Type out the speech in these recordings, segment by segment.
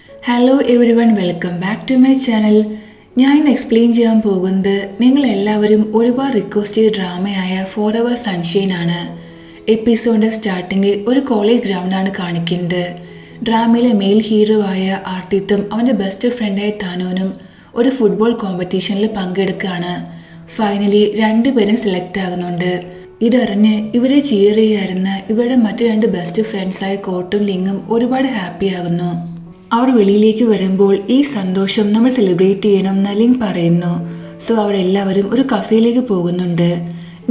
Hello everyone, welcome back to my channel. ഞാൻ ഇന്ന് explain ചെയ്യാൻ പോകുന്നത് നിങ്ങളെല്ലാവരും ഒരുപാട് റിക്വസ്റ്റ് ചെയ്ത ഡ്രാമയായ ഫോർ എവർ സൺഷൈൻ ആണ്. എപ്പിസോഡിൻ്റെ സ്റ്റാർട്ടിങ്ങിൽ ഒരു കോളേജ് ഗ്രൗണ്ടാണ് കാണിക്കുന്നത്. ഡ്രാമയിലെ മെയിൽ ഹീറോ ആയ ആർത്തിത്തും അവൻ്റെ ബെസ്റ്റ് ഫ്രണ്ടായ താനോനും ഒരു ഫുട്ബോൾ കോമ്പറ്റീഷനിൽ പങ്കെടുക്കുകയാണ്. ഫൈനലി രണ്ടുപേരും സെലക്ട് ആകുന്നുണ്ട്. ഇതറിഞ്ഞ് ഇവരെ ചിയർ ചെയ്യായിരുന്ന ഇവരുടെ മറ്റു രണ്ട് ബെസ്റ്റ് ഫ്രണ്ട്സായ കോട്ടും ലിങ്ങും ഒരുപാട് ഹാപ്പി ആകുന്നു. അവർ വെളിയിലേക്ക് വരുമ്പോൾ ഈ സന്തോഷം നമ്മൾ സെലിബ്രേറ്റ് ചെയ്യണമെന്ന് ലിങ് പറയുന്നു. സോ അവരെല്ലാവരും ഒരു കഫേയിലേക്ക് പോകുന്നുണ്ട്.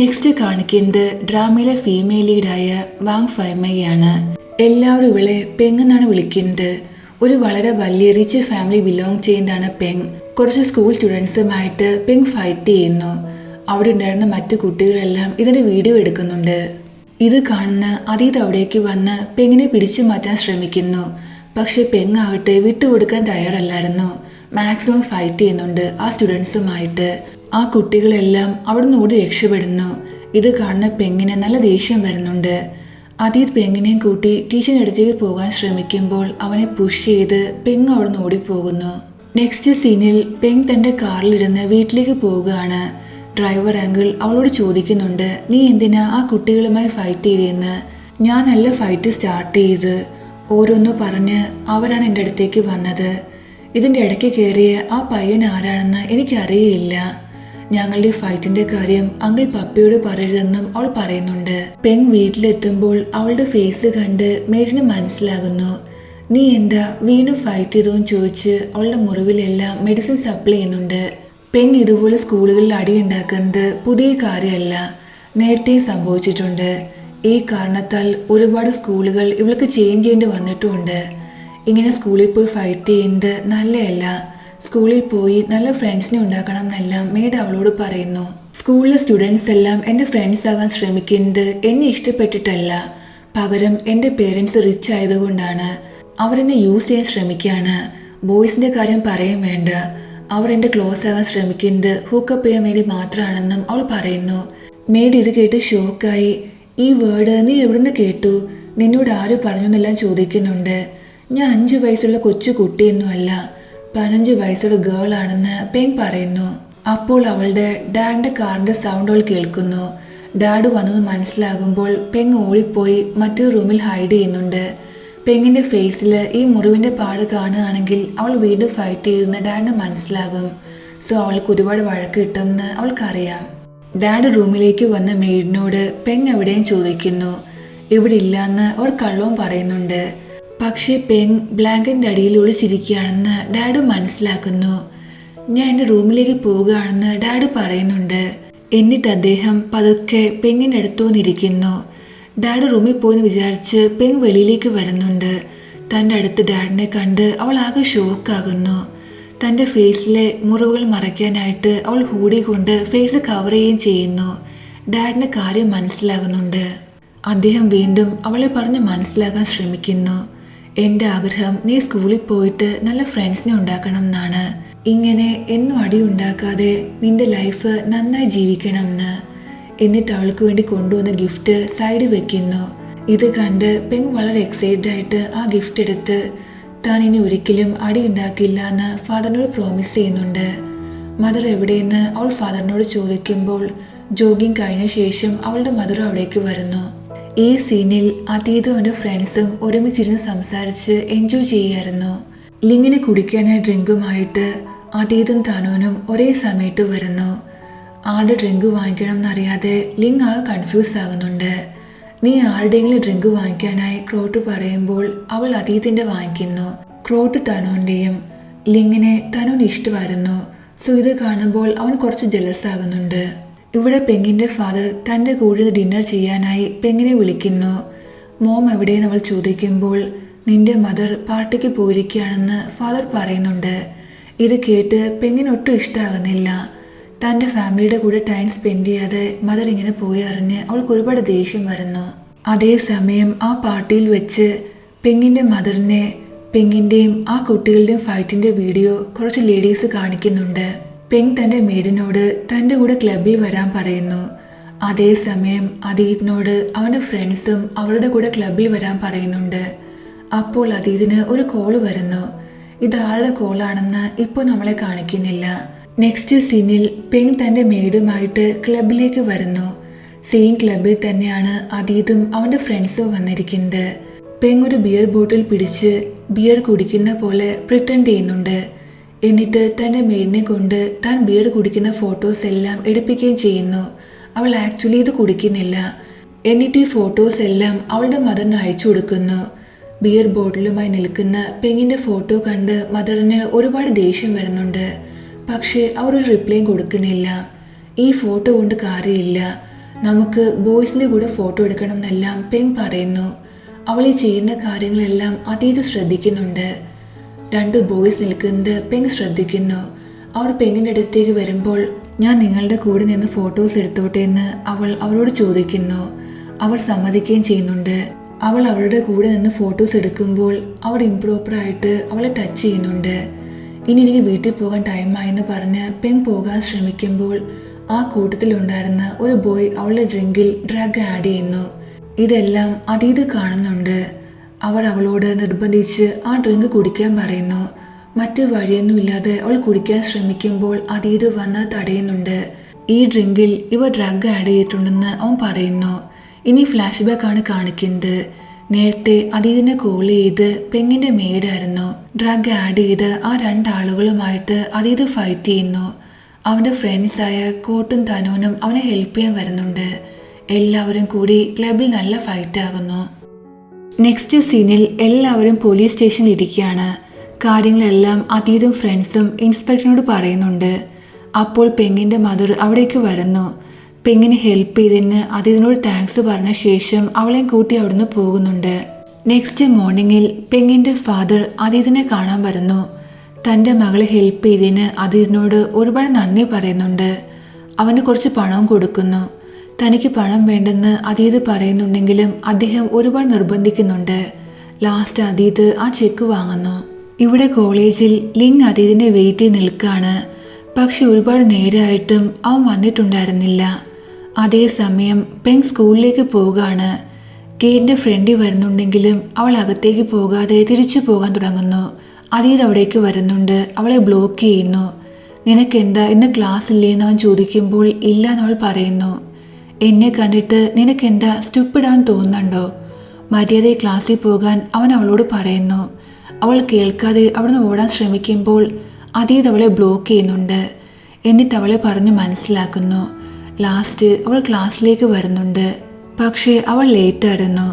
നെക്സ്റ്റ് കാണിക്കുന്നത് ഡ്രാമയിലെ ഫീമെയിൽ ലീഡായ വാങ് ഫൈമയാണ്. എല്ലാവരും ഇവളെ പെങ് എന്നാണ് വിളിക്കുന്നത്. ഒരു വളരെ വലിയ റിച്ച് ഫാമിലി ബിലോങ് ചെയ്യുന്നതാണ് പെങ്. കുറച്ച് സ്കൂൾ സ്റ്റുഡൻസുമായിട്ട് പെങ് ഫൈറ്റ് ചെയ്യുന്നു. അവിടെ ഉണ്ടായിരുന്ന മറ്റു കുട്ടികളെല്ലാം ഇതിന്റെ വീഡിയോ എടുക്കുന്നുണ്ട്. ഇത് കാണുന്ന അതീത് അവിടേക്ക് വന്ന് പെങ്ങിനെ പിടിച്ചു മാറ്റാൻ ശ്രമിക്കുന്നു. പക്ഷെ പെങ് ആകട്ടെ വിട്ടുകൊടുക്കാൻ തയ്യാറല്ലായിരുന്നു. മാക്സിമം ഫൈറ്റ് ചെയ്യുന്നുണ്ട് ആ സ്റ്റുഡൻസുമായിട്ട്. ആ കുട്ടികളെല്ലാം അവിടെ നിന്ന് ഓടി രക്ഷപ്പെടുന്നു. ഇത് കാണുന്ന പെങ്ങിന് നല്ല ദേഷ്യം വരുന്നുണ്ട്. അതീത് പെങ്ങിനെയും കൂട്ടി ടീച്ചറിൻ്റെ അടുത്തേക്ക് പോകാൻ ശ്രമിക്കുമ്പോൾ അവനെ പുഷ് ചെയ്ത് പെങ് അവിടെ നിന്ന് ഓടിപ്പോകുന്നു. നെക്സ്റ്റ് സീനിൽ പെങ് തൻ്റെ കാറിലിരുന്ന് വീട്ടിലേക്ക് പോവുകയാണ്. ഡ്രൈവർ അങ്കിൾ അവളോട് ചോദിക്കുന്നുണ്ട്, നീ എന്തിനാ ആ കുട്ടികളുമായി ഫൈറ്റ് ചെയ്തതെന്ന്. ഞാനല്ല ഫൈറ്റ് സ്റ്റാർട്ട് ചെയ്ത്. ഓരോന്ന് പറഞ്ഞ് അവരാണ് എൻ്റെ അടുത്തേക്ക് വന്നത്. ഇതിൻ്റെ ഇടയ്ക്ക് കയറിയ ആ പയ്യൻ ആരാണെന്ന് എനിക്കറിയില്ല. ഞങ്ങളുടെ ഫൈറ്റിൻ്റെ കാര്യം അങ്കിൾ പപ്പയോട് പറയരുതെന്നും അവൾ പറയുന്നുണ്ട്. പെങ് വീട്ടിലെത്തുമ്പോൾ അവളുടെ ഫേസ് കണ്ട് മേഡിന് മനസ്സിലാകുന്നു. നീ എന്താ വീണ്ടും ഫൈറ്റ് ചെയ്തോന്ന് ചോദിച്ച് അവളുടെ മുറിവിലെല്ലാം മെഡിസിൻ സപ്ലൈ ചെയ്യുന്നുണ്ട്. പെങ് ഇതുപോലെ സ്കൂളുകളിൽ അടിയുണ്ടാക്കുന്നത് പുതിയ കാര്യമല്ല, നേരത്തെ സംഭവിച്ചിട്ടുണ്ട്. ഈ കാരണത്താൽ ഒരുപാട് സ്കൂളുകൾ ഇവൾക്ക് ചേഞ്ച് ചെയ്യേണ്ടി വന്നിട്ടുമുണ്ട്. ഇങ്ങനെ സ്കൂളിൽ പോയി ഫൈറ്റ് ചെയ്യുന്നത് നല്ലതല്ല. സ്കൂളിൽ പോയി നല്ല ഫ്രണ്ട്സിനെ ഉണ്ടാക്കണം എന്നെല്ലാം മേഡ് അവളോട് പറയുന്നു. സ്കൂളിലെ സ്റ്റുഡൻസ് എല്ലാം എൻ്റെ ഫ്രണ്ട്സ് ആകാൻ ശ്രമിക്കുന്നത് എന്നെ ഇഷ്ടപ്പെട്ടിട്ടല്ല, പകരം എൻ്റെ പേരൻസ് റിച്ച് ആയതുകൊണ്ടാണ്. അവരെന്നെ യൂസ് ചെയ്യാൻ ശ്രമിക്കുകയാണ്. ബോയ്സിൻ്റെ കാര്യം പറയാൻ വേണ്ട, അവർ എൻ്റെ ക്ലോസ് ആകാൻ ശ്രമിക്കുന്നത് ഹൂക്കപ്പ് ചെയ്യാൻ വേണ്ടി മാത്രമാണെന്നും അവൾ പറയുന്നു. മേഡ് ഇത് കേട്ട് ഷോക്കായി. ഈ വേർഡ് നീ എവിടുന്ന് കേട്ടു? നിന്നോട് ആര് പറഞ്ഞു എന്നെല്ലാം ചോദിക്കുന്നുണ്ട്. ഞാൻ 5 വയസ്സുള്ള കൊച്ചു കുട്ടിയൊന്നുമല്ല, 15 വയസ്സുള്ള ഗേൾ ആണെന്ന് പെങ് പറയുന്നു. അപ്പോൾ അവളുടെ ഡാഡിൻ്റെ കാറിൻ്റെ സൗണ്ട് അവൾ കേൾക്കുന്നു. ഡാഡ് വന്നത് മനസ്സിലാകുമ്പോൾ പെങ് ഓടിപ്പോയി മറ്റൊരു റൂമിൽ ഹൈഡ് ചെയ്യുന്നുണ്ട്. പെങ്ങിൻ്റെ ഫേസിൽ ഈ മുറിവിൻ്റെ പാട് കാണുകയാണെങ്കിൽ അവൾ വീണ്ടും ഫൈറ്റ് ചെയ്യുന്ന ഡാഡിന് മനസ്സിലാകും. സോ അവൾക്ക് ഒരുപാട് വഴക്ക് കിട്ടുമെന്ന് അവൾക്കറിയാം. ഡാഡ് റൂമിലേക്ക് വന്ന മെയ്ഡിനോട് പെങ് എവിടെയും ചോദിക്കുന്നു. ഇവിടെ ഇല്ലയെന്ന് അവർ കള്ളവും പറയുന്നുണ്ട്. പക്ഷേ പെങ് ബ്ലാങ്കറ്റിൻ്റെ അടിയിൽ ഒളിച്ചിരിക്കുകയാണെന്ന് ഡാഡ് മനസ്സിലാക്കുന്നു. ഞാൻ എൻ്റെ റൂമിലേക്ക് പോവുകയാണെന്ന് ഡാഡ് പറയുന്നുണ്ട്. എന്നിട്ട് അദ്ദേഹം പതുക്കെ പെങ്ങിൻ്റെ അടുത്ത് വന്നിരിക്കുന്നു. ഡാഡ് റൂമിൽ പോയെന്ന് വിചാരിച്ച് പെങ് വെളിയിലേക്ക് വരുന്നുണ്ട്. തൻ്റെ അടുത്ത് ഡാഡിനെ കണ്ട് അവൾ ആകെ ഷോക്കാകുന്നു. തൻ്റെ ഫേസിലെ മുറിവുകൾ മറയ്ക്കാനായിട്ട് അവൾ ഹൂഡി കൊണ്ട് ഫേസ് കവർ ചെയ്യുകയും ചെയ്യുന്നു. ഡാഡിന് കാര്യം മനസ്സിലാകുന്നുണ്ട്. അദ്ദേഹം വീണ്ടും അവളെ പറഞ്ഞ് മനസ്സിലാക്കാൻ ശ്രമിക്കുന്നു. എൻ്റെ ആഗ്രഹം നീ സ്കൂളിൽ പോയിട്ട് നല്ല ഫ്രണ്ട്സിനെ ഉണ്ടാക്കണം എന്നാണ്. ഇങ്ങനെ എന്നും അടി ഉണ്ടാക്കാതെ നിന്റെ ലൈഫ് നന്നായി ജീവിക്കണം എന്ന്. എന്നിട്ട് അവൾക്ക് വേണ്ടി കൊണ്ടുവന്ന ഗിഫ്റ്റ് സൈഡിൽ വെക്കുന്നു. ഇത് കണ്ട് പെങ് വളരെ എക്സൈറ്റഡ് ആയിട്ട് ആ ഗിഫ്റ്റ് എടുത്ത് താൻ ഇനി ഒരിക്കലും അടി ഉണ്ടാക്കില്ല എന്ന് ഫാദറിനോട് പ്രോമിസ് ചെയ്യുന്നുണ്ട്. മദർ എവിടെയെന്ന് അവൾ ഫാദറിനോട് ചോദിക്കുമ്പോൾ ജോഗിങ് കഴിഞ്ഞ ശേഷം അവളുടെ മദർ അവിടേക്ക് വരുന്നു. ഈ സീനിൽ അതീതും അവൻ്റെ ഫ്രണ്ട്സും ഒരുമിച്ചിരുന്ന് സംസാരിച്ച് എൻജോയ് ചെയ്യായിരുന്നു. ലിങ്ങിനെ കുടിക്കാനായി ഡ്രിങ്കുമായിട്ട് അതീതും താനോനും ഒരേ സമയത്ത് വരുന്നു. ആളുടെ ഡ്രിങ്ക് വാങ്ങിക്കണം എന്നറിയാതെ ലിങ് ആകെ കൺഫ്യൂസ് ആകുന്നുണ്ട്. നീ ആരുടെയെങ്കിലും ഡ്രിങ്ക് വാങ്ങിക്കാനായി ക്രോട്ട് പറയുമ്പോൾ അവൾ അതീതിൻ്റെ വാങ്ങിക്കുന്നു. ക്രോട്ട് തനോൻ്റെയും. ലിങ്ങിനെ തനോന് ഇഷ്ടമായിരുന്നു. സോ ഇത് കാണുമ്പോൾ അവൻ കുറച്ച് ജലസ് ആകുന്നുണ്ട്. ഇവിടെ പെങ്ങിൻ്റെ ഫാദർ തൻ്റെ കൂടെ ഡിന്നർ ചെയ്യാനായി പെങ്ങിനെ വിളിക്കുന്നു. മോം എവിടെയെന്ന് അവൾ ചോദിക്കുമ്പോൾ നിന്റെ മദർ പാർട്ടിക്ക് പോയിരിക്കുകയാണെന്ന് ഫാദർ പറയുന്നുണ്ട്. ഇത് കേട്ട് പെങ്ങിനൊട്ടും ഇഷ്ടമാകുന്നില്ല. തൻ്റെ ഫാമിലിയുടെ കൂടെ ടൈം സ്പെൻഡ് ചെയ്യാതെ മദർ ഇങ്ങനെ പോയി അറിഞ്ഞ് അവൾക്ക് ഒരുപാട് ദേഷ്യം വരുന്നു. അതേസമയം ആ പാർട്ടിയിൽ വെച്ച് പെങ്ങിൻ്റെ മദറിനെ പെങ്ങിൻ്റെയും ആ കുട്ടികളുടെയും ഫൈറ്റിൻ്റെ വീഡിയോ കുറച്ച് ലേഡീസ് കാണിക്കുന്നുണ്ട്. പെങ് തൻ്റെ മെയ്ഡിനോട് തൻ്റെ കൂടെ ക്ലബിൽ വരാൻ പറയുന്നു. അതേസമയം അതീതിനോട് അവൻ്റെ ഫ്രണ്ട്സും അവരുടെ കൂടെ ക്ലബിൽ വരാൻ പറയുന്നുണ്ട്. അപ്പോൾ അതീതിന് ഒരു കോള് വരുന്നു. ഇതാരുടെ കോളാണെന്ന് ഇപ്പോൾ നമ്മളെ കാണിക്കുന്നില്ല. നെക്സ്റ്റ് സീനിൽ പെങ് തൻ്റെ മെയ്ഡുമായിട്ട് ക്ലബിലേക്ക് വരുന്നു. സെയിം ക്ലബിൽ തന്നെയാണ് അതീതും അവൻ്റെ ഫ്രണ്ട്സും വന്നിരിക്കുന്നത്. പെങ് ഒരു ബിയർ ബോട്ടിൽ പിടിച്ച് ബിയർ കുടിക്കുന്ന പോലെ പ്രിറ്റൻഡ് ചെയ്യുന്നുണ്ട്. എന്നിട്ട് തൻ്റെ മെയ്ഡിനെ കൊണ്ട് താൻ ബിയർ കുടിക്കുന്ന ഫോട്ടോസ് എല്ലാം എടുപ്പിക്കുകയും ചെയ്യുന്നു. അവൾ ആക്ച്വലി ഇത് കുടിക്കുന്നില്ല. എന്നിട്ട് ഈ ഫോട്ടോസ് എല്ലാം അവളുടെ മദറിന് അയച്ചു കൊടുക്കുന്നു. ബിയർ ബോട്ടിലുമായി നിൽക്കുന്ന പെങ്ങിൻ്റെ ഫോട്ടോ കണ്ട് മദറിന് ഒരുപാട് ദേഷ്യം വരുന്നുണ്ട്. പക്ഷേ അവർ ഒരു റിപ്ലൈയും കൊടുക്കുന്നില്ല. ഈ ഫോട്ടോ കൊണ്ട് കാര്യമില്ല, നമുക്ക് ബോയ്സിൻ്റെ കൂടെ ഫോട്ടോ എടുക്കണം എന്നെല്ലാം പെങ് പറയുന്നു. അവൾ ഈ ചെയ്യുന്ന കാര്യങ്ങളെല്ലാം അതീത് ശ്രദ്ധിക്കുന്നുണ്ട്. 2 ബോയ്സ് നിൽക്കുന്നത് പെങ് ശ്രദ്ധിക്കുന്നു. അവർ പെങ്ങിൻ്റെ അടുത്തേക്ക് വരുമ്പോൾ ഞാൻ നിങ്ങളുടെ കൂടെ നിന്ന് ഫോട്ടോസ് എടുത്തോട്ടെ എന്ന് അവൾ അവരോട് ചോദിക്കുന്നു. അവർ സമ്മതിക്കുകയും ചെയ്യുന്നുണ്ട്. അവൾ അവരുടെ കൂടെ നിന്ന് ഫോട്ടോസ് എടുക്കുമ്പോൾ അവർ ഇംപ്രോപ്പറായിട്ട് അവളെ ടച്ച് ചെയ്യുന്നുണ്ട്. ഇനി എനിക്ക് വീട്ടിൽ പോകാൻ ടൈമായെന്ന് പറഞ്ഞ് പെങ് പോകാൻ ശ്രമിക്കുമ്പോൾ ആ കൂട്ടത്തിലുണ്ടായിരുന്ന ഒരു ബോയ് അവളുടെ ഡ്രിങ്കിൽ ഡ്രഗ് ആഡ് ചെയ്യുന്നു. ഇതെല്ലാം അതീത് കാണുന്നുണ്ട്. അവർ അവളോട് നിർബന്ധിച്ച് ആ ഡ്രിങ്ക് കുടിക്കാൻ പറയുന്നു. മറ്റു വഴിയൊന്നുമില്ലാതെ അവൾ കുടിക്കാൻ ശ്രമിക്കുമ്പോൾ അതീത് വന്ന് തടയുന്നുണ്ട്. ഈ ഡ്രിങ്കിൽ ഇവർ ഡ്രഗ് ആഡ് ചെയ്തിട്ടുണ്ടെന്ന് അവൻ പറയുന്നു. ഇനി ഫ്ലാഷ് ബാക്ക് ആണ് കാണിക്കുന്നത്. നേരത്തെ അതീതിനെ കോൾ ചെയ്ത് പെങ്ങിൻ്റെ മെയ്ഡായിരുന്നു. ഡ്രഗ് ആഡ് ചെയ്ത് ആ 2 ആളുകളുമായിട്ട് അതീത് ഫൈറ്റ് ചെയ്യുന്നു. അവൻ്റെ ഫ്രണ്ട്സായ കോട്ടും തനൂനും അവനെ ഹെൽപ്പ് ചെയ്യാൻ വരുന്നുണ്ട്. എല്ലാവരും കൂടി ക്ലബിൽ നല്ല ഫൈറ്റ് ആകുന്നു. നെക്സ്റ്റ് സീനിൽ എല്ലാവരും പോലീസ് സ്റ്റേഷനിൽ ഇരിക്കുകയാണ്. കാര്യങ്ങളെല്ലാം അതീതും ഫ്രണ്ട്സും ഇൻസ്പെക്ടറിനോട് പറയുന്നുണ്ട്. അപ്പോൾ പെങ്ങിൻ്റെ മദർ അവിടേക്ക് വരുന്നു. പെങ്ങിനെ ഹെൽപ്പ് ചെയ്തതിന് അതീതിനോട് താങ്ക്സ് പറഞ്ഞ ശേഷം അവളെയും കൂട്ടി അവിടുന്ന് പോകുന്നുണ്ട്. നെക്സ്റ്റ് മോർണിംഗിൽ പെങ്ങിൻ്റെ ഫാദർ അതീതിനെ കാണാൻ വരുന്നു. തൻ്റെ മകളെ ഹെൽപ്പ് ചെയ്തതിന് അതീതിനോട് ഒരുപാട് നന്ദി പറയുന്നുണ്ട്. അവന് കുറച്ച് പണവും കൊടുക്കുന്നു. തനിക്ക് പണം വേണ്ടെന്ന് അതീത് പറയുന്നുണ്ടെങ്കിലും അദ്ദേഹം ഒരുപാട് നിർബന്ധിക്കുന്നുണ്ട്. ലാസ്റ്റ് അതീത് ആ ചെക്ക് വാങ്ങുന്നു. ഇവിടെ കോളേജിൽ ലിങ് അതീതിനെ വെയിറ്റ് ചെയ്ത് നിൽക്കാണ്. പക്ഷെ ഒരുപാട് നേരമായിട്ടും അവൻ വന്നിട്ടുണ്ടായിരുന്നില്ല. അതേസമയം പെങ് സ്കൂളിലേക്ക് പോവുകയാണ്. ഗേറ്റിൻ്റെ ഫ്രണ്ടിൽ വരുന്നുണ്ടെങ്കിലും അവൾ അകത്തേക്ക് പോകാതെ തിരിച്ചു പോകാൻ തുടങ്ങുന്നു. അതീത് അവിടേക്ക് വരുന്നുണ്ട്. അവളെ ബ്ലോക്ക് ചെയ്യുന്നു. നിനക്കെന്താ ഇന്ന് ക്ലാസ് ഇല്ലേ എന്ന് അവൻ ചോദിക്കുമ്പോൾ ഇല്ല എന്നവൾ പറയുന്നു. എന്നെ കണ്ടിട്ട് നിനക്കെന്താ സ്റ്റുപ്പിഡാന്ന് തോന്നുന്നുണ്ടോ? മര്യാദയെ ക്ലാസ്സിൽ പോകാൻ അവൻ അവളോട് പറയുന്നു. അവൾ കേൾക്കാതെ അവിടുന്ന് ഓടാൻ ശ്രമിക്കുമ്പോൾ അതീത് അവളെ ബ്ലോക്ക് ചെയ്യുന്നുണ്ട്. എന്നിട്ട് അവളെ പറഞ്ഞ് മനസ്സിലാക്കുന്നു. ലാസ്റ്റ് അവൾ ക്ലാസ്സിലേക്ക് വരുന്നുണ്ട്. പക്ഷേ അവൾ ലേറ്റായിരുന്നു.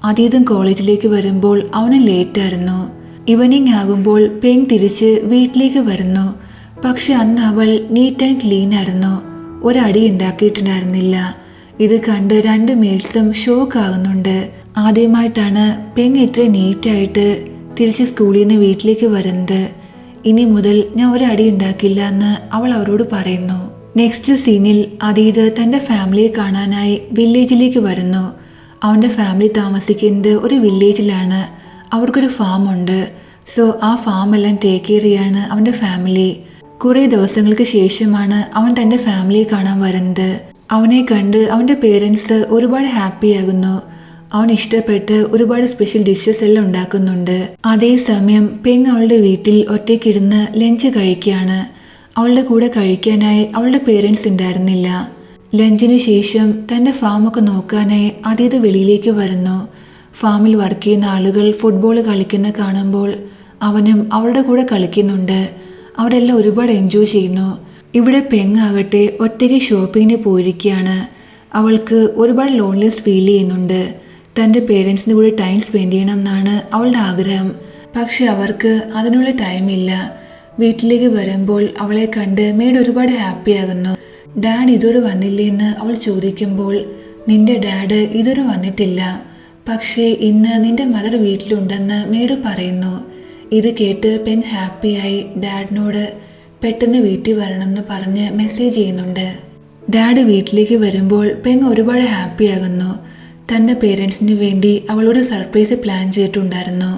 അതീതും കോളേജിലേക്ക് വരുമ്പോൾ അവനും ലേറ്റായിരുന്നു. ഈവനിങ് ആകുമ്പോൾ പെങ് തിരിച്ച് വീട്ടിലേക്ക് വരുന്നു. പക്ഷെ അന്ന് അവൾ നീറ്റ് ആൻഡ് ക്ലീൻ ആയിരുന്നു. ഒരടി ഉണ്ടാക്കിയിട്ടുണ്ടായിരുന്നില്ല. ഇത് കണ്ട് 2 മെയ്ഡ്സും ഷോക്ക് ആകുന്നുണ്ട്. ആദ്യമായിട്ടാണ് പെങ് ഇത്ര നീറ്റായിട്ട് തിരിച്ച് സ്കൂളിൽ നിന്ന് വീട്ടിലേക്ക് വരുന്നത്. ഇനി മുതൽ ഞാൻ ഒരടി ഉണ്ടാക്കില്ല എന്ന് അവൾ അവരോട് പറയുന്നു. നെക്സ്റ്റ് സീനിൽ അതീത് തൻ്റെ ഫാമിലിയെ കാണാനായി വില്ലേജിലേക്ക് വരുന്നു. അവൻ്റെ ഫാമിലി താമസിക്കുന്നത് ഒരു വില്ലേജിലാണ്. അവർക്കൊരു ഫാം ഉണ്ട്. സോ ആ ഫാം എല്ലാം ടേക്ക് കെയർ ചെയ്യാണ് അവൻ്റെ ഫാമിലി. കുറേ ദിവസങ്ങൾക്ക് ശേഷമാണ് അവൻ തൻ്റെ ഫാമിലിയെ കാണാൻ വരുന്നത്. അവനെ കണ്ട് അവൻ്റെ പേരൻസ് ഒരുപാട് ഹാപ്പി ആകുന്നു. അവൻ ഇഷ്ടപ്പെട്ട് ഒരുപാട് സ്പെഷ്യൽ ഡിഷസ് എല്ലാം ഉണ്ടാക്കുന്നുണ്ട്. അതേസമയം പെങ് അവളുടെ വീട്ടിൽ ഒറ്റയ്ക്കിരുന്ന് ലഞ്ച് കഴിക്കുകയാണ്. അവളുടെ കൂടെ കഴിക്കാനായി അവളുടെ പേരൻസ് ഉണ്ടായിരുന്നില്ല. ലഞ്ചിന് ശേഷം തൻ്റെ ഫാമൊക്കെ നോക്കാനായി അതീത് വെളിയിലേക്ക് വരുന്നു. ഫാമിൽ വർക്ക് ചെയ്യുന്ന ആളുകൾ ഫുട്ബോൾ കളിക്കുന്ന കാണുമ്പോൾ അവനും അവളുടെ കൂടെ കളിക്കുന്നുണ്ട്. അവരെല്ലാം ഒരുപാട് എൻജോയ് ചെയ്യുന്നു. ഇവിടെ പെങ് ആകട്ടെ ഒറ്റയ്ക്ക് ഷോപ്പിങ്ങിന് പോയിരിക്കുകയാണ്. അവൾക്ക് ഒരുപാട് ലോൺലെസ് ഫീൽ ചെയ്യുന്നുണ്ട്. തൻ്റെ പേരൻസിൻ്റെ കൂടെ ടൈം സ്പെൻഡ് ചെയ്യണം എന്നാണ് അവളുടെ ആഗ്രഹം. പക്ഷെ അവർക്ക് അതിനുള്ള ടൈമില്ല. വീട്ടിലേക്ക് വരുമ്പോൾ അവളെ കണ്ട് മെയ്ഡ് ഒരുപാട് ഹാപ്പി ആകുന്നു. ഡാഡ് ഇതുവരെ വന്നില്ലേ എന്ന് അവൾ ചോദിക്കുമ്പോൾ നിന്റെ ഡാഡ് ഇതുവരെ വന്നിട്ടില്ല, പക്ഷേ ഇന്ന് നിന്റെ മദർ വീട്ടിലുണ്ടെന്ന് മെയ്ഡ് പറയുന്നു. ഇത് കേട്ട് പെൻ ഹാപ്പിയായി ഡാഡിനോട് പെട്ടെന്ന് വീട്ടിൽ വരണമെന്ന് പറഞ്ഞ് മെസ്സേജ് ചെയ്യുന്നുണ്ട്. ഡാഡ് വീട്ടിലേക്ക് വരുമ്പോൾ പെൻ ഒരുപാട് ഹാപ്പിയാകുന്നു. തൻ്റെ പേരൻസിന് വേണ്ടി അവളൊരു സർപ്രൈസ് പ്ലാൻ ചെയ്തിട്ടുണ്ടായിരുന്നു.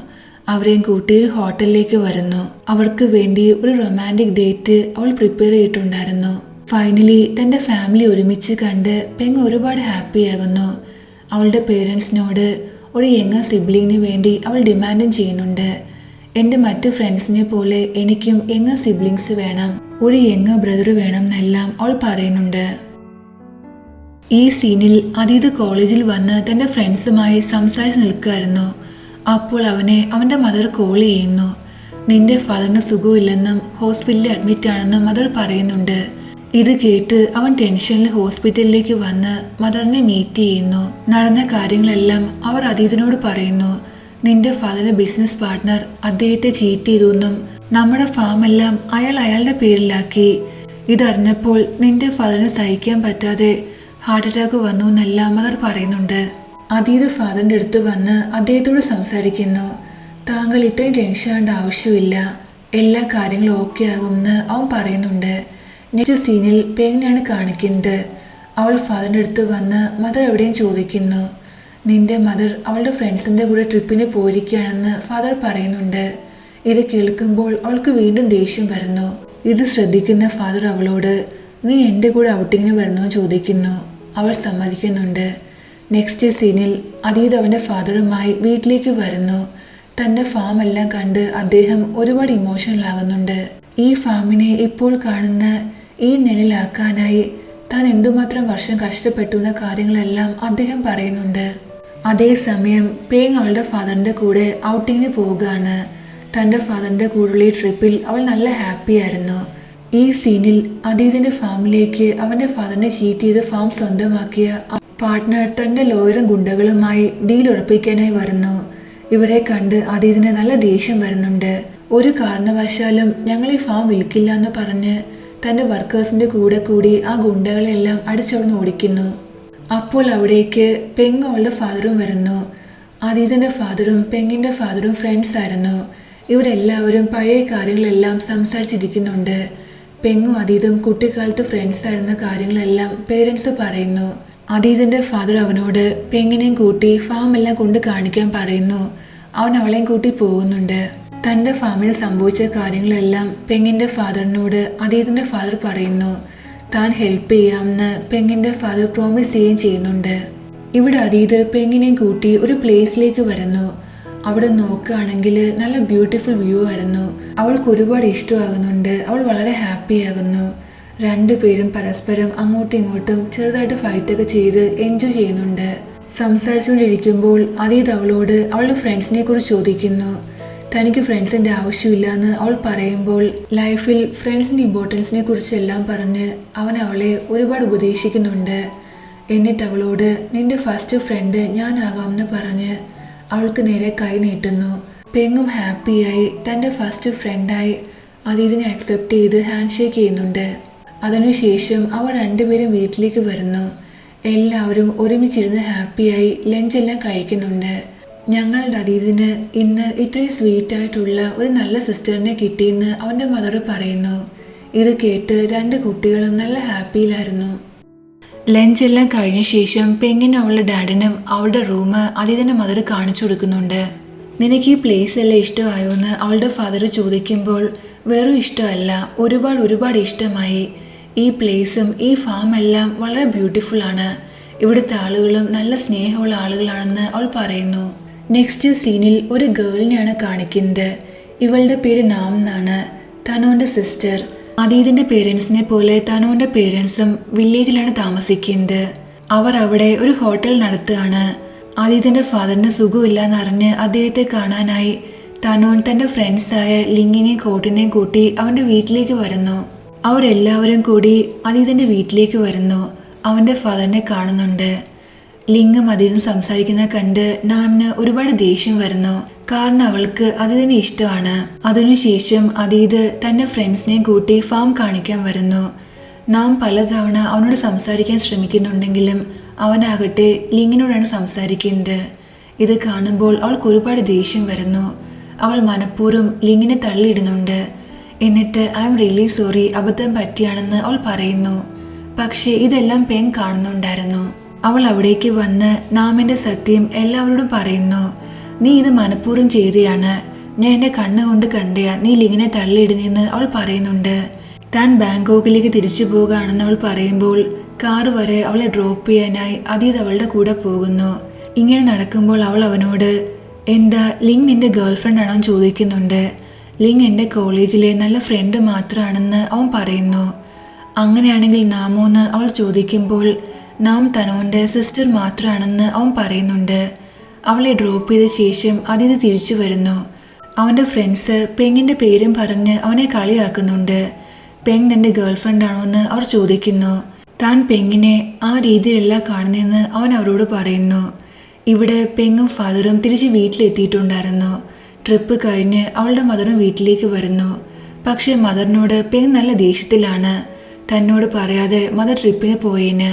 അവരെയും കൂട്ടി ഒരു ഹോട്ടലിലേക്ക് വരുന്നു. അവർക്ക് വേണ്ടി ഒരു റൊമാൻറ്റിക് ഡേറ്റ് അവൾ പ്രിപ്പയർ ചെയ്തിട്ടുണ്ടായിരുന്നു. ഫൈനലി തൻ്റെ ഫാമിലി ഒരുമിച്ച് കണ്ട് പെങ് ഒരുപാട് ഹാപ്പിയാകുന്നു. അവളുടെ പേരൻസിനോട് ഒരു യങ്ങർ സിബ്ലിങ്ങിന് വേണ്ടി അവൾ ഡിമാൻഡും ചെയ്യുന്നുണ്ട്. എൻ്റെ മറ്റു ഫ്രണ്ട്സിനെ പോലെ എനിക്കും യങ് സിബ്ലിങ്സ് വേണം, ഒരു യങ് ബ്രദർ വേണം എന്നെല്ലാം അവൾ പറയുന്നുണ്ട്. ഈ സീനിൽ അതീത് കോളേജിൽ വന്ന് തൻ്റെ ഫ്രണ്ട്സുമായി സംസാരിച്ച് നിൽക്കുകയായിരുന്നു. അപ്പോൾ അവനെ അവൻ്റെ മദർ കോൾ ചെയ്യുന്നു. നിന്റെ ഫാദറിന് സുഖമില്ലെന്നും ഹോസ്പിറ്റലിൽ അഡ്മിറ്റ് ആണെന്നും മദർ പറയുന്നുണ്ട്. ഇത് കേട്ട് അവൻ ടെൻഷനിൽ ഹോസ്പിറ്റലിലേക്ക് വന്ന് മദറിനെ മീറ്റ് ചെയ്യുന്നു. നടന്ന കാര്യങ്ങളെല്ലാം അവർ അതീതിനോട് പറയുന്നു. നിന്റെ ഫാദറിന്റെ ബിസിനസ് പാർട്ട്ണർ അദ്ദേഹത്തെ ചീറ്റ് ചെയ്തു എന്നും നമ്മുടെ ഫാമെല്ലാം അയാളുടെ പേരിലാക്കി. ഇതറിഞ്ഞപ്പോൾ നിന്റെ ഫാദറിന് സഹിക്കാൻ പറ്റാതെ ഹാർട്ട് അറ്റാക്ക് വന്നു എന്നെല്ലാം മദർ പറയുന്നുണ്ട്. അതീത് ഫാദറിന്റെ അടുത്ത് വന്ന് അദ്ദേഹത്തോട് സംസാരിക്കുന്നു. താങ്കൾ ഇത്രയും ടെൻഷൻ ആവേണ്ട ആവശ്യമില്ല, എല്ലാ കാര്യങ്ങളും ഓക്കെ ആകുമെന്ന് അവൻ പറയുന്നുണ്ട്. നെക്സ്റ്റ് സീനിൽ പെങ്ങിനെയാണ് കാണിക്കുന്നത്. അവൾ ഫാദറിന്റെ അടുത്ത് വന്ന് മദർ എവിടെയും ചോദിക്കുന്നു. നിന്റെ മദർ അവളുടെ ഫ്രണ്ട്സിന്റെ കൂടെ ട്രിപ്പിന് പോയിരിക്കുകയാണെന്ന് ഫാദർ പറയുന്നുണ്ട്. ഇത് കേൾക്കുമ്പോൾ അവൾക്ക് വീണ്ടും ദേഷ്യം വരുന്നു. ഇത് ശ്രദ്ധിക്കുന്ന ഫാദർ അവളോട് നീ എൻ്റെ കൂടെ ഔട്ടിങ്ങിന് വരുന്നു ചോദിക്കുന്നു. അവൾ സമ്മതിക്കുന്നുണ്ട്. നെക്സ്റ്റ് സീനിൽ അതീത് അവൻ്റെ ഫാദറുമായി വീട്ടിലേക്ക് വരുന്നു. തൻ്റെ ഫാം എല്ലാം കണ്ട് അദ്ദേഹം ഒരുപാട് ഇമോഷണൽ ആകുന്നുണ്ട്. ഈ ഫാമിനെ ഇപ്പോൾ കാണുന്ന ഈ നിലയിലാക്കാനായി താൻ എന്തുമാത്രം വർഷം കഷ്ടപ്പെട്ടു എന്ന കാര്യങ്ങളെല്ലാം അദ്ദേഹം പറയുന്നുണ്ട്. അതേസമയം പേങ് അവളുടെ ഫാദറിൻ്റെ കൂടെ ഔട്ടിങ്ങിന് പോവുകയാണ്. തൻ്റെ ഫാദറിൻ്റെ കൂടെയുള്ള ഈ ട്രിപ്പിൽ അവൾ നല്ല ഹാപ്പി ആയിരുന്നു. ഈ സീനിൽ അതീതിന്റെ ഫാമിലേക്ക് അവന്റെ ഫാദറിനെ ചീറ്റ് ചെയ്ത് ഫാം സ്വന്തമാക്കിയ പാർട്ട്ണർ തന്റെ ലോയറും ഗുണ്ടകളുമായി ഡീൽ ഉറപ്പിക്കാനായി വരുന്നു. ഇവരെ കണ്ട് അതീതിന് നല്ല ദേഷ്യം വരുന്നുണ്ട്. ഒരു കാരണവശാലും ഞങ്ങൾ ഈ ഫാം വിൽക്കില്ല എന്ന് പറഞ്ഞ് തന്റെ വർക്കേഴ്സിന്റെ കൂടെ കൂടി ആ ഗുണ്ടകളെല്ലാം അടിച്ചവിടുന്ന് ഓടിക്കുന്നു. അപ്പോൾ അവിടേക്ക് പെങ് അവളുടെ ഫാദറും വരുന്നു. അതീതിന്റെ ഫാദറും പെങ്ങിന്റെ ഫാദറും ഫ്രണ്ട്സ് ആയിരുന്നു. ഇവരെല്ലാവരും പഴയ കാര്യങ്ങളെല്ലാം സംസാരിച്ചിരിക്കുന്നുണ്ട്. പെങ്ങും അതീതും കുട്ടിക്കാലത്ത് ഫ്രണ്ട്സ് ആയിരുന്ന കാര്യങ്ങളെല്ലാം പേരൻസ് പറയുന്നു. അതീതിന്റെ ഫാദർ അവനോട് പെങ്ങിനെയും കൂട്ടി ഫാം എല്ലാം കൊണ്ട് കാണിക്കാൻ പറയുന്നു. അവൻ അവളെയും കൂട്ടി പോകുന്നുണ്ട്. തന്റെ ഫാമിൽ സംഭവിച്ച കാര്യങ്ങളെല്ലാം പെങ്ങിന്റെ ഫാദറിനോട് അതീതിന്റെ ഫാദർ പറയുന്നു. താൻ ഹെൽപ്പ് ചെയ്യാമെന്ന് പെങ്ങിന്റെ ഫാദർ പ്രോമിസ് ചെയ്യുകയും ചെയ്യുന്നുണ്ട്. ഇവിടെ അതീത് പെങ്ങിനെയും കൂട്ടി ഒരു പ്ലേസിലേക്ക് വരുന്നു. അവിടെ നോക്കുകയാണെങ്കിൽ നല്ല ബ്യൂട്ടിഫുൾ വ്യൂ ആയിരുന്നു. അവൾക്ക് ഒരുപാട് ഇഷ്ടമാകുന്നുണ്ട്. അവൾ വളരെ ഹാപ്പി ആകുന്നു. രണ്ടുപേരും പരസ്പരം അങ്ങോട്ടും ഇങ്ങോട്ടും ചെറുതായിട്ട് ഫൈറ്റൊക്കെ ചെയ്ത് എൻജോയ് ചെയ്യുന്നുണ്ട്. സംസാരിച്ചുകൊണ്ടിരിക്കുമ്പോൾ അതീത് അവളോട് അവളുടെ ഫ്രണ്ട്സിനെ കുറിച്ച് ചോദിക്കുന്നു. തനിക്ക് ഫ്രണ്ട്സിന്റെ ആവശ്യമില്ല എന്ന് അവൾ പറയുമ്പോൾ ലൈഫിൽ ഫ്രണ്ട്സിന്റെ ഇമ്പോർട്ടൻസിനെ കുറിച്ചെല്ലാം പറഞ്ഞ് അവൻ അവളെ ഒരുപാട് ഉപദേശിക്കുന്നുണ്ട്. എന്നിട്ട് അവളോട് നിന്റെ ഫസ്റ്റ് ഫ്രണ്ട് ഞാനാകാമെന്ന് പറഞ്ഞ് അവൾക്ക് നേരെ കൈ നീട്ടുന്നു. പെങ്ങും ഹാപ്പിയായി തൻ്റെ ഫസ്റ്റ് ഫ്രണ്ടായി അതീതിനെ അക്സെപ്റ്റ് ചെയ്ത് ഹാൻഡ് ഷേക്ക് ചെയ്യുന്നുണ്ട്. അതിനുശേഷം അവർ രണ്ടുപേരും വീട്ടിലേക്ക് വരുന്നു. എല്ലാവരും ഒരുമിച്ചിരുന്ന് ഹാപ്പിയായി ലഞ്ചെല്ലാം കഴിക്കുന്നുണ്ട്. ഞങ്ങളുടെ അതീതിന് ഇന്ന് ഇത്രയും സ്വീറ്റായിട്ടുള്ള ഒരു നല്ല സിസ്റ്ററിനെ കിട്ടിയെന്ന് അവൻ്റെ മദർ പറയുന്നു. ഇത് കേട്ട് രണ്ട് കുട്ടികളും നല്ല ഹാപ്പിയിലായിരുന്നു. ലഞ്ചെല്ലാം കഴിഞ്ഞ ശേഷം പെങ്ങിനും അവളുടെ ഡാഡിനും അവളുടെ റൂം അതീതിന്റെ മദർ കാണിച്ചു കൊടുക്കുന്നുണ്ട്. നിനക്ക് ഈ പ്ലേസ് എല്ലാം ഇഷ്ടമായോ എന്ന് അവളുടെ ഫാദർ ചോദിക്കുമ്പോൾ വെറും ഇഷ്ടമല്ല, ഒരുപാട് ഇഷ്ടമായി. ഈ പ്ലേസും ഈ ഫാം എല്ലാം വളരെ ബ്യൂട്ടിഫുൾ ആണ്. ഇവിടുത്തെ ആളുകളും നല്ല സ്നേഹമുള്ള ആളുകളാണെന്ന് അവൾ പറയുന്നു. നെക്സ്റ്റ് സീനിൽ ഒരു ഗേളിനെയാണ് കാണിക്കുന്നത്. ഇവളുടെ പേര് നാം എന്നാണ്. തനുവിന്റെ സിസ്റ്റർ. അതീതിന്റെ പേരൻസിനെ പോലെ തനുവിന്റെ പേരൻസും വില്ലേജിലാണ് താമസിക്കുന്നത്. അവർ അവിടെ ഒരു ഹോട്ടൽ നടത്തുകയാണ്. അതീതിന്റെ ഫാദറിന് സുഖമില്ലാന്നറിഞ്ഞ് അദ്ദേഹത്തെ കാണാനായി തനുൻ തന്റെ ഫ്രണ്ട്സായ ലിങ്ങിനെയും കോട്ടിനെയും കൂട്ടി അവന്റെ വീട്ടിലേക്ക് വരുന്നു. അവരെല്ലാവരും കൂടി അതീതിന്റെ വീട്ടിലേക്ക് വരുന്നു. അവന്റെ ഫാദറിനെ കാണുന്നുണ്ട്. ലിങ്ങും അതീതും സംസാരിക്കുന്ന കണ്ട് നാമിന് ഒരുപാട് ദേഷ്യം വരുന്നു. കാരണം അവൾക്ക് അതീതിനെ ഇഷ്ടമാണ്. അതിനുശേഷം അതീത് തന്റെ ഫ്രണ്ട്സിനെയും കൂട്ടി ഫാം കാണിക്കാൻ വരുന്നു. നാം പലതവണ അവനോട് സംസാരിക്കാൻ ശ്രമിക്കുന്നുണ്ടെങ്കിലും അവനാകട്ടെ ലിങ്ങിനോടാണ് സംസാരിക്കുന്നത്. ഇത് കാണുമ്പോൾ അവൾക്ക് ഒരുപാട് ദേഷ്യം വരുന്നു. അവൾ മനഃപൂർവ്വം ലിങ്ങിനെ തള്ളിയിടുന്നുണ്ട്. എന്നിട്ട് ഐ എം റിയലി സോറി, അബദ്ധം പറ്റിയാണെന്ന് അവൾ പറയുന്നു. പക്ഷേ ഇതെല്ലാം പെങ് കാണുന്നുണ്ടായിരുന്നു. അവൾ അവിടേക്ക് വന്ന് നാമിന്റെ സത്യം എല്ലാവരോടും പറയുന്നു. നീ ഇത് മനഃപൂർവ്വം ചെയ്തതാണ്, ഞാൻ എൻ്റെ കണ്ണുകൊണ്ട് കണ്ടയാ നീ ലിങ്ങിനെ തള്ളിയിടുന്നെന്ന് അവൾ പറയുന്നുണ്ട്. താൻ ബാങ്കോക്കിലേക്ക് തിരിച്ചു പോകുകയാണെന്ന് അവൾ പറയുമ്പോൾ കാറ് വരെ അവളെ ഡ്രോപ്പ് ചെയ്യാനായി അതീത് അവളുടെ കൂടെ പോകുന്നു. ഇങ്ങനെ നടക്കുമ്പോൾ അവൾ അവനോട് എന്താ ലിങ് നിന്റെ ഗേൾ ഫ്രണ്ട് ആണോ എന്ന് ചോദിക്കുന്നുണ്ട്. ലിങ് എൻ്റെ കോളേജിലെ നല്ല ഫ്രണ്ട് മാത്രമാണെന്ന് അവൻ പറയുന്നു. അങ്ങനെയാണെങ്കിൽ നാമോ എന്ന് അവൾ ചോദിക്കുമ്പോൾ നാം തനുവിൻ്റെ സിസ്റ്റർ മാത്രമാണെന്ന് അവൻ പറയുന്നുണ്ട്. അവളെ ഡ്രോപ്പ് ചെയ്ത ശേഷം അതിഥി തിരിച്ചു വരുന്നു. അവൻ്റെ ഫ്രണ്ട്സ് പെങ്ങിൻ്റെ പേരും പറഞ്ഞ് അവനെ കളിയാക്കുന്നുണ്ട്. പെങ് തൻ്റെ ഗേൾ ഫ്രണ്ട് ആണോ എന്ന് അവർ ചോദിക്കുന്നു. താൻ പെങ്ങിനെ ആ രീതിയിലല്ല കാണുന്നതെന്ന് അവൻ അവരോട് പറയുന്നു. ഇവിടെ പെങ്ങും ഫാദറും തിരിച്ച് വീട്ടിലെത്തിയിട്ടുണ്ടായിരുന്നു. ട്രിപ്പ് കഴിഞ്ഞ് അവളുടെ മദറും വീട്ടിലേക്ക് വരുന്നു. പക്ഷേ മദറിനോട് പെങ് നല്ല ദേഷ്യത്തിലാണ്. തന്നോട് പറയാതെ മദർ ട്രിപ്പിന് പോയേന്.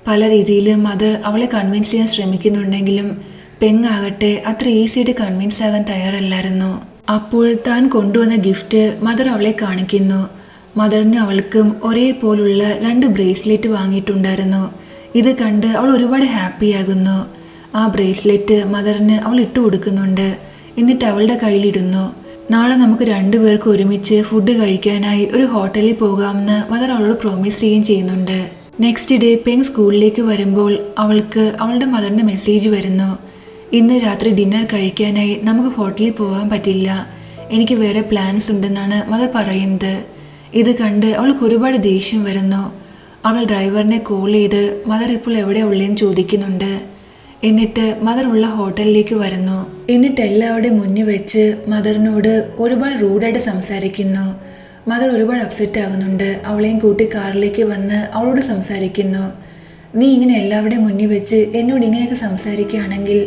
പല രീതിയിലും മദർ അവളെ കൺവിൻസ് ചെയ്യാൻ ശ്രമിക്കുന്നുണ്ടെങ്കിലും പെങ് ആകട്ടെ അത്ര ഈസിയായിട്ട് കൺവിൻസ് ആകാൻ തയ്യാറല്ലായിരുന്നു. അപ്പോൾ താൻ കൊണ്ടുവന്ന ഗിഫ്റ്റ് മദർ അവളെ കാണിക്കുന്നു. മദറിനും അവൾക്കും ഒരേപോലുള്ള 2 ബ്രേസ്ലെറ്റ് വാങ്ങിയിട്ടുണ്ടായിരുന്നു. ഇത് കണ്ട് അവൾ ഒരുപാട് ഹാപ്പിയാകുന്നു. ആ ബ്രേസ്ലെറ്റ് മദറിന് അവൾ ഇട്ടു കൊടുക്കുന്നുണ്ട്. എന്നിട്ട് അവളുടെ കയ്യിലിടുന്നു. നാളെ നമുക്ക് 2 പേർക്ക് ഒരുമിച്ച് ഫുഡ് കഴിക്കാനായി ഒരു ഹോട്ടലിൽ പോകാമെന്ന് മദർ അവളോട് പ്രോമിസ് ചെയ്യുകയും ചെയ്യുന്നുണ്ട്. നെക്സ്റ്റ് ഡേ പെങ് സ്കൂളിലേക്ക് വരുമ്പോൾ അവൾക്ക് അവളുടെ മദറിൻ്റെ മെസ്സേജ് വരുന്നു. ഇന്ന് രാത്രി ഡിന്നർ കഴിക്കാനായി നമുക്ക് ഹോട്ടലിൽ പോകാൻ പറ്റില്ല, എനിക്ക് വേറെ പ്ലാൻസ് ഉണ്ടെന്നാണ് മദർ പറയുന്നത്. ഇത് കണ്ട് അവൾക്ക് ഒരുപാട് ദേഷ്യം വരുന്നു. അവൾ ഡ്രൈവറിനെ കോൾ ചെയ്ത് മദർ ഇപ്പോൾ എവിടെയാണ് ഉള്ളതെന്ന് ചോദിക്കുന്നുണ്ട്. എന്നിട്ട് മദർ ഉള്ള ഹോട്ടലിലേക്ക് വരുന്നു. എന്നിട്ട് എല്ലാവരുടെയും മുന്നിൽ വെച്ച് മദറിനോട് ഒരുപാട് റൂഡായിട്ട് സംസാരിക്കുന്നു. മദർ ഒരുപാട് അപ്സെറ്റ് ആകുന്നുണ്ട്. അവളെയും കൂട്ടി കാറിലേക്ക് വന്ന് അവളോട് സംസാരിക്കുന്നു. നീ ഇങ്ങനെ എല്ലാവരുടെയും മുന്നിൽ വെച്ച് എന്നോട് ഇങ്ങനെയൊക്കെ സംസാരിക്കുകയാണെങ്കിൽ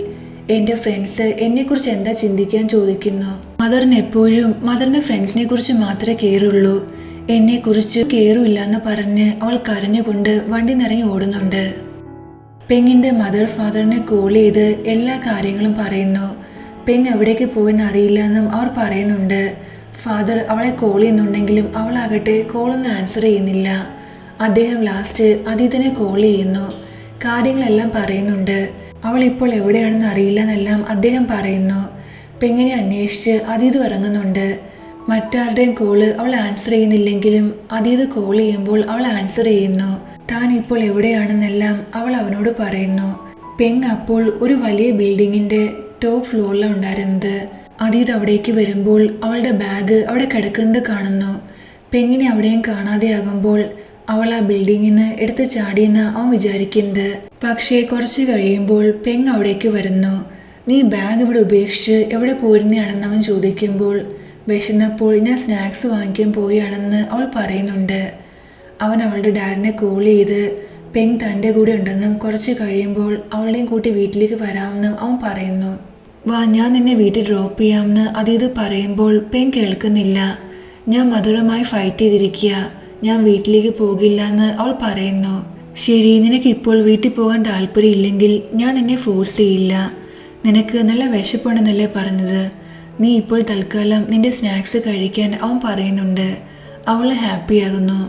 എൻ്റെ ഫ്രണ്ട്സ് എന്നെക്കുറിച്ച് എന്താ ചിന്തിക്കാൻ ചോദിക്കുന്നു. മദറിന് എപ്പോഴും മദറിൻ്റെ ഫ്രണ്ട്സിനെ കുറിച്ച് മാത്രമേ കെയറുള്ളൂ, എന്നെക്കുറിച്ച് കെയറുമില്ല എന്ന് പറഞ്ഞ് അവൾ കരഞ്ഞുകൊണ്ട് വണ്ടി നിറങ്ങി ഓടുന്നുണ്ട്. പെങ്ങിൻ്റെ മദർ ഫാദറിനെ കോൾ ചെയ്ത് എല്ലാ കാര്യങ്ങളും പറയുന്നു. പെങ് എവിടേക്ക് പോയെന്ന് അറിയില്ല എന്നും അവർ പറയുന്നുണ്ട്. ഫാദർ അവളെ കോൾ ചെയ്യുന്നുണ്ടെങ്കിലും അവളാകട്ടെ കോളൊന്നും ആൻസർ ചെയ്യുന്നില്ല. അദ്ദേഹം ലാസ്റ്റ് അതീതിനെ കോൾ ചെയ്യുന്നു. കാര്യങ്ങളെല്ലാം പറയുന്നുണ്ട്. അവൾ ഇപ്പോൾ എവിടെയാണെന്ന് അറിയില്ല എന്നെല്ലാം അദ്ദേഹം പറയുന്നു. പെങ്ങിനെ അന്വേഷിച്ച് അതീത് ഇറങ്ങുന്നുണ്ട്. മറ്റാരുടെയും കോള് അവൾ ആൻസർ ചെയ്യുന്നില്ലെങ്കിലും അതീത് കോൾ ചെയ്യുമ്പോൾ അവൾ ആൻസർ ചെയ്യുന്നു. താൻ ഇപ്പോൾ എവിടെയാണെന്നെല്ലാം അവൾ അവനോട് പറയുന്നു. പെങ് അപ്പോൾ ഒരു വലിയ ബിൽഡിങ്ങിന്റെ ടോപ്പ് ഫ്ലോറിലാണ് ഉണ്ടായിരുന്നത്. അതീത് അവിടേക്ക് വരുമ്പോൾ അവളുടെ ബാഗ് അവിടെ കിടക്കുന്നത് കാണുന്നു. പെങ്ങിനെ അവിടെയും കാണാതെയാകുമ്പോൾ അവൾ ആ ബിൽഡിങ്ങിൽ നിന്ന് എടുത്ത് ചാടിയെന്ന് അവൻ വിചാരിക്കുന്നത്. പക്ഷേ കുറച്ച് കഴിയുമ്പോൾ പെങ് അവിടേക്ക് വരുന്നു. നീ ബാഗ് ഇവിടെ ഉപേക്ഷിച്ച് എവിടെ പോയിരുന്നതാണെന്ന് അവൻ ചോദിക്കുമ്പോൾ വിശന്നപ്പോൾ ഞാൻ സ്നാക്സ് വാങ്ങിക്കാൻ പോയാണെന്ന് അവൾ പറയുന്നുണ്ട്. അവൻ അവളുടെ ഡാഡിനെ കോൾ ചെയ്ത് പെങ് തൻ്റെ കൂടെ ഉണ്ടെന്നും കുറച്ച് കഴിയുമ്പോൾ അവളെയും കൂട്ടി വീട്ടിലേക്ക് വരാമെന്നും അവൻ പറയുന്നു. വാ, ഞാൻ നിന്നെ വീട്ടിൽ ഡ്രോപ്പ് ചെയ്യാമെന്ന് അതീത് പറയുമ്പോൾ പെങ് കേൾക്കുന്നില്ല. ഞാൻ മധുരമായി ഫൈറ്റ് ചെയ്തിരിക്കുക, ഞാൻ വീട്ടിലേക്ക് പോകില്ല എന്ന് അവൾ പറയുന്നു. ശരി, നിനക്ക് ഇപ്പോൾ വീട്ടിൽ പോകാൻ താല്പര്യമില്ലെങ്കിൽ ഞാൻ നിന്നെ ഫോഴ്സ് ചെയ്യില്ല. നിനക്ക് നല്ല വിശപ്പുണ്ടെന്നല്ലേ പറഞ്ഞത്, നീ ഇപ്പോൾ തൽക്കാലം നിന്റെ സ്നാക്സ് കഴിക്കാൻ അവൻ പറയുന്നുണ്ട്. അവൾ ഹാപ്പിയാകുന്നു.